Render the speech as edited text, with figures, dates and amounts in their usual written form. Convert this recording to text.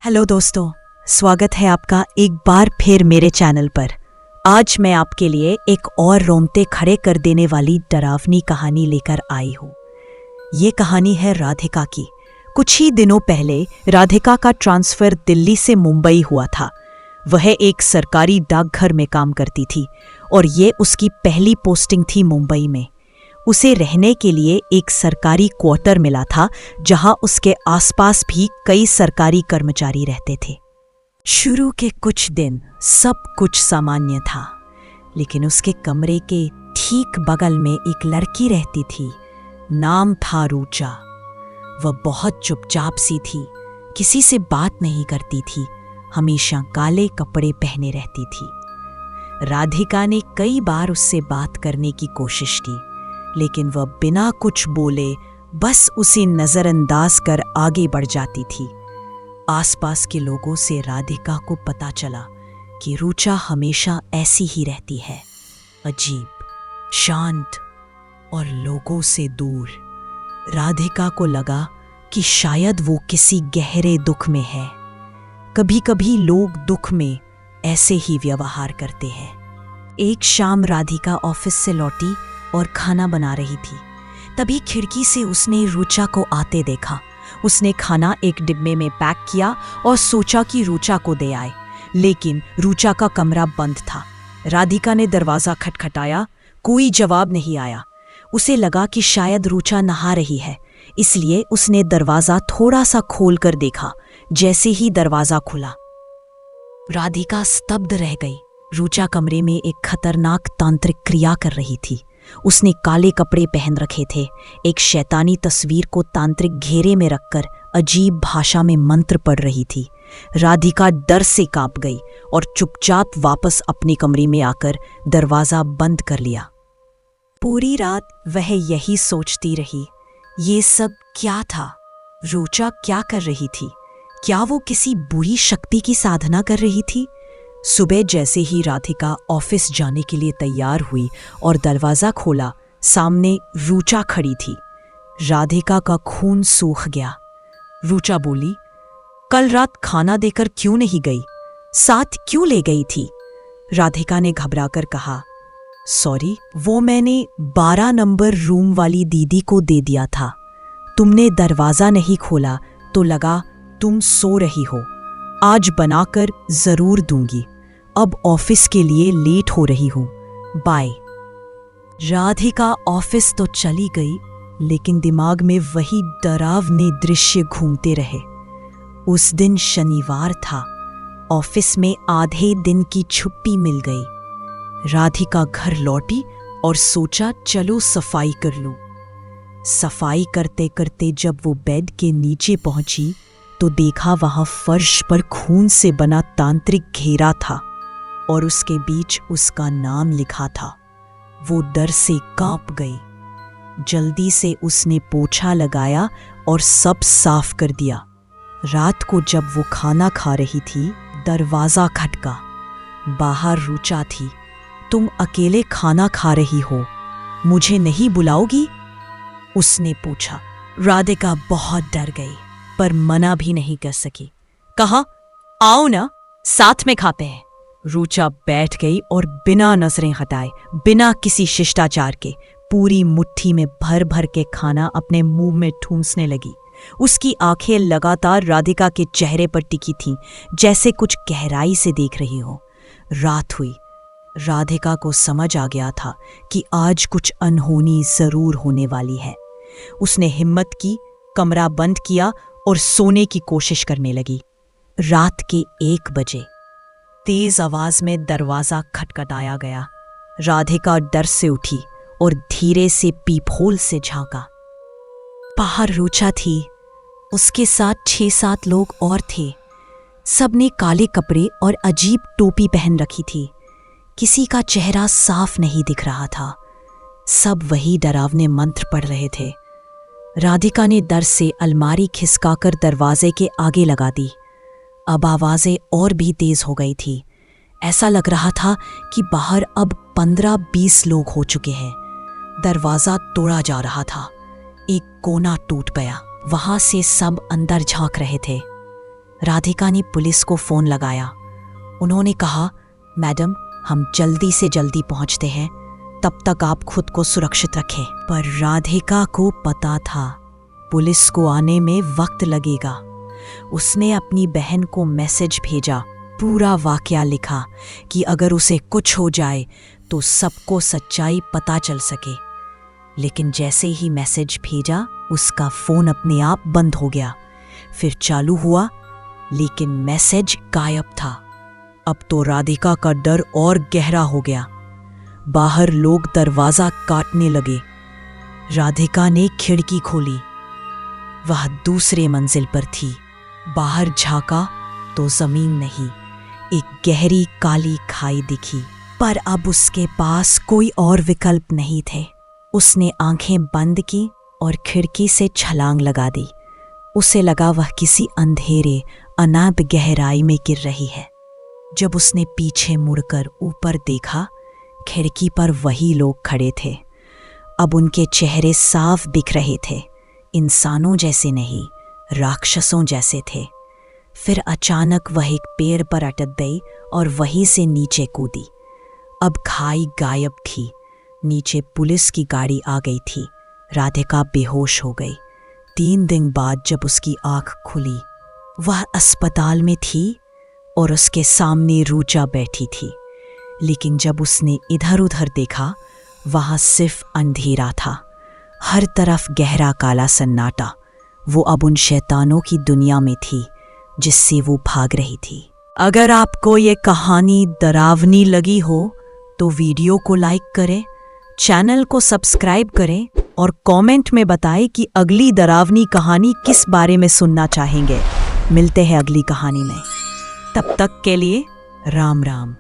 Hello दोस्तों, स्वागत है आपका एक बार फिर मेरे चैनल पर। आज मैं आपके लिए एक और रोंगटे खड़े कर देने वाली डरावनी कहानी लेकर आई हूँ। ये कहानी है राधिका की। कुछ ही दिनों पहले राधिका का ट्रांसफ़र दिल्ली से मुंबई हुआ था। वह एक सरकारी डाकघर में काम करती थी और ये उसकी पहली पोस्टिंग थी मुंबई में। उसे रहने के लिए एक सरकारी क्वार्टर मिला था जहां उसके आसपास भी कई सरकारी कर्मचारी रहते थे। शुरू के कुछ दिन सब कुछ सामान्य था, लेकिन उसके कमरे के ठीक बगल में एक लड़की रहती थी। नाम था रुचा। वह बहुत चुपचाप सी थी, किसी से बात नहीं करती थी, हमेशा काले कपड़े पहने रहती थी। राधिका ने कई बार उससे बात करने की कोशिश की, लेकिन वह बिना कुछ बोले बस उसे नजरअंदाज कर आगे बढ़ जाती थी। आसपास के लोगों से राधिका को पता चला कि रुचा हमेशा ऐसी ही रहती है, अजीब, शांत और लोगों से दूर। राधिका को लगा कि शायद वो किसी गहरे दुख में है। कभी कभी लोग दुख में ऐसे ही व्यवहार करते हैं। एक शाम राधिका ऑफिस से लौटी और खाना बना रही थी। तभी खिड़की से उसने रुचा को आते देखा। उसने खाना एक डिब्बे में पैक किया और सोचा कि रुचा को दे आए, लेकिन रुचा का कमरा बंद था। राधिका ने दरवाज़ा खटखटाया, कोई जवाब नहीं आया। उसे लगा कि शायद रुचा नहा रही है, इसलिए उसने दरवाज़ा थोड़ा सा खोल कर देखा। जैसे ही दरवाज़ा खुला, राधिका स्तब्ध रह गई। रुचा कमरे में एक खतरनाक तांत्रिक क्रिया कर रही थी। उसने काले कपड़े पहन रखे थे। एक शैतानी तस्वीर को तांत्रिक घेरे में रखकर अजीब भाषा में मंत्र पढ़ रही थी। राधिका डर से कांप गई और चुपचाप वापस अपने कमरे में आकर दरवाज़ा बंद कर लिया। पूरी रात वह यही सोचती रही, ये सब क्या था? रुचा क्या कर रही थी? क्या वो किसी बुरी शक्ति की साधना कर रही थी? सुबह जैसे ही राधिका ऑफिस जाने के लिए तैयार हुई और दरवाज़ा खोला, सामने रुचा खड़ी थी। राधिका का खून सूख गया। रुचा बोली, कल रात खाना देकर क्यों नहीं गई? साथ क्यों ले गई थी? राधिका ने घबराकर कहा, सॉरी, वो मैंने 12 नंबर रूम वाली दीदी को दे दिया था। तुमने दरवाज़ा नहीं खोला तो लगा तुम सो रही हो। आज बनाकर जरूर दूंगी। अब ऑफिस के लिए लेट हो रही हूं, बाय। राधिका ऑफिस तो चली गई, लेकिन दिमाग में वही डरावने दृश्य घूमते रहे। उस दिन शनिवार था। ऑफिस में आधे दिन की छुट्टी मिल गई। राधिका घर लौटी और सोचा चलो सफाई कर लूं। सफाई करते करते जब वो बेड के नीचे पहुंची तो देखा वहां फर्श पर खून से बना तांत्रिक घेरा था और उसके बीच उसका नाम लिखा था। वो डर से कांप गई। जल्दी से उसने पोछा लगाया और सब साफ कर दिया। रात को जब वो खाना खा रही थी, दरवाज़ा खटका। बाहर रुचा थी। तुम अकेले खाना खा रही हो, मुझे नहीं बुलाओगी? उसने पूछा। राधिका बहुत डर गई, पर मना भी नहीं कर सकी। कहा, आओ ना, साथ में खाते हैं। रुचा बैठ गई और बिना नजरें हटाए, बिना किसी शिष्टाचार के, पूरी मुट्ठी में भर भर के खाना अपने मुंह में ठूंसने लगी। उसकी आंखें लगातार राधिका के चेहरे पर टिकी थीं, जैसे कुछ गहराई से देख रही हो। रात हुई। राधिका को समझ आ गया था कि आज कुछ अनहोनी जरूर होने वाली है। उसने हिम्मत की, कमरा बंद किया और सोने की कोशिश करने लगी। रात के 1 बजे तेज आवाज में दरवाज़ा खटखटाया गया। राधिका डर से उठी और धीरे से पीपहोल से झांका। बाहर रुचा थी। उसके साथ 6-7 लोग और थे। सबने काले कपड़े और अजीब टोपी पहन रखी थी। किसी का चेहरा साफ नहीं दिख रहा था। सब वही डरावने मंत्र पढ़ रहे थे। राधिका ने डर से अलमारी खिसकाकर दरवाजे के आगे लगा दी। अब आवाज़ें और भी तेज हो गई थी। ऐसा लग रहा था कि बाहर अब 15-20 लोग हो चुके हैं। दरवाज़ा तोड़ा जा रहा था। एक कोना टूट गया। वहां से सब अंदर झांक रहे थे। राधिका ने पुलिस को फोन लगाया। उन्होंने कहा, मैडम, हम जल्दी से जल्दी पहुंचते हैं, तब तक आप खुद को सुरक्षित रखें। पर राधिका को पता था पुलिस को आने में वक्त लगेगा। उसने अपनी बहन को मैसेज भेजा, पूरा वाकया लिखा कि अगर उसे कुछ हो जाए तो सबको सच्चाई पता चल सके। लेकिन जैसे ही मैसेज भेजा, उसका फोन अपने आप बंद हो गया। फिर चालू हुआ, लेकिन मैसेज गायब था। अब तो राधिका का डर और गहरा हो गया। बाहर लोग दरवाजा काटने लगे। राधिका ने खिड़की खोली। वह दूसरे मंजिल पर थी। बाहर झांका तो जमीन नहीं, एक गहरी काली खाई दिखी। पर अब उसके पास कोई और विकल्प नहीं थे। उसने आंखें बंद की और खिड़की से छलांग लगा दी। उसे लगा वह किसी अंधेरे अनाब गहराई में गिर रही है। जब उसने पीछे मुड़कर ऊपर देखा, खिड़की पर वही लोग खड़े थे। अब उनके चेहरे साफ दिख रहे थे, इंसानों जैसे नहीं, राक्षसों जैसे थे। फिर अचानक वह एक पेड़ पर अटक गई और वहीं से नीचे कूदी। अब खाई गायब थी। नीचे पुलिस की गाड़ी आ गई थी। राधिका बेहोश हो गई। 3 दिन बाद जब उसकी आंख खुली, वह अस्पताल में थी और उसके सामने रूचा बैठी थी। लेकिन जब उसने इधर उधर देखा, वहां सिर्फ अंधेरा था। हर तरफ गहरा काला सन्नाटा। वो अब उन शैतानों की दुनिया में थी जिससे वो भाग रही थी। अगर आपको ये कहानी डरावनी लगी हो तो वीडियो को लाइक करें, चैनल को सब्सक्राइब करें और कमेंट में बताएं कि अगली डरावनी कहानी किस बारे में सुनना चाहेंगे। मिलते हैं अगली कहानी में। तब तक के लिए राम राम।